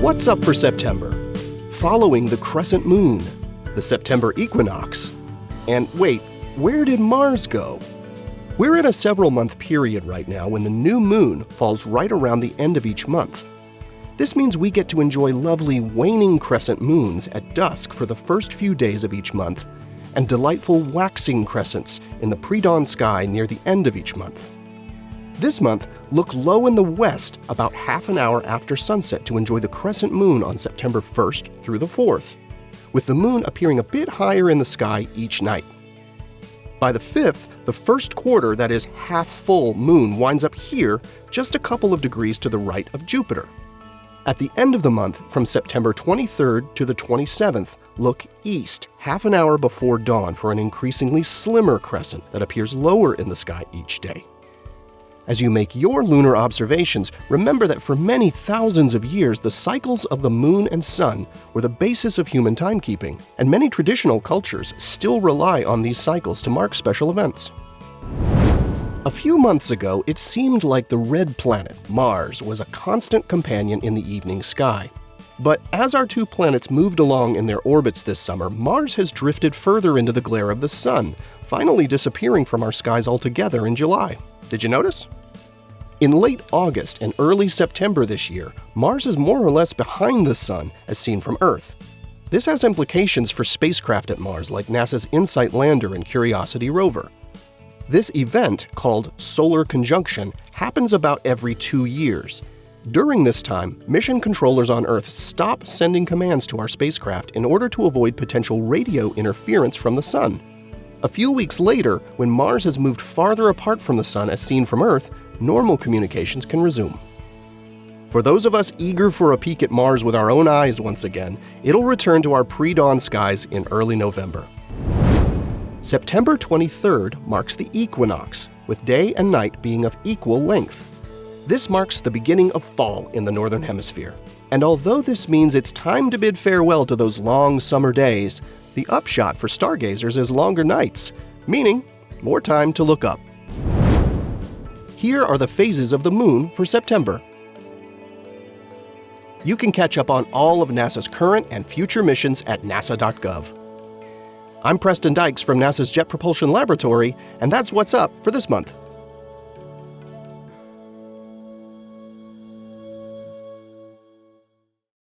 What's up for September? Following the Crescent Moon, the September Equinox. And wait, where did Mars go? We're in a several-month period right now when the new moon falls right around the end of each month. This means we get to enjoy lovely waning crescent moons at dusk for the first few days of each month, and delightful waxing crescents in the pre-dawn sky near the end of each month. This month, look low in the west about half an hour after sunset to enjoy the crescent moon on September 1st through the 4th, with the moon appearing a bit higher in the sky each night. By the 5th, the first quarter, that is half-full moon, winds up here just a couple of degrees to the right of Jupiter. At the end of the month, from September 23rd to the 27th, look east half an hour before dawn for an increasingly slimmer crescent that appears lower in the sky each day. As you make your lunar observations, remember that for many thousands of years, the cycles of the moon and sun were the basis of human timekeeping, and many traditional cultures still rely on these cycles to mark special events. A few months ago, it seemed like the red planet, Mars, was a constant companion in the evening sky. But as our two planets moved along in their orbits this summer, Mars has drifted further into the glare of the sun, finally disappearing from our skies altogether in July. Did you notice? In late August and early September this year, Mars is more or less behind the sun as seen from Earth. This has implications for spacecraft at Mars like NASA's InSight lander and Curiosity rover. This event, called solar conjunction, happens about every 2 years. During this time, mission controllers on Earth stop sending commands to our spacecraft in order to avoid potential radio interference from the sun. A few weeks later, when Mars has moved farther apart from the sun as seen from Earth, normal communications can resume. For those of us eager for a peek at Mars with our own eyes once again, it'll return to our pre-dawn skies in early November. September 23rd marks the equinox, with day and night being of equal length. This marks the beginning of fall in the Northern Hemisphere. And although this means it's time to bid farewell to those long summer days, the upshot for stargazers is longer nights, meaning more time to look up. Here are the phases of the moon for September. You can catch up on all of NASA's current and future missions at nasa.gov. I'm Preston Dykes from NASA's Jet Propulsion Laboratory, and that's what's up for this month.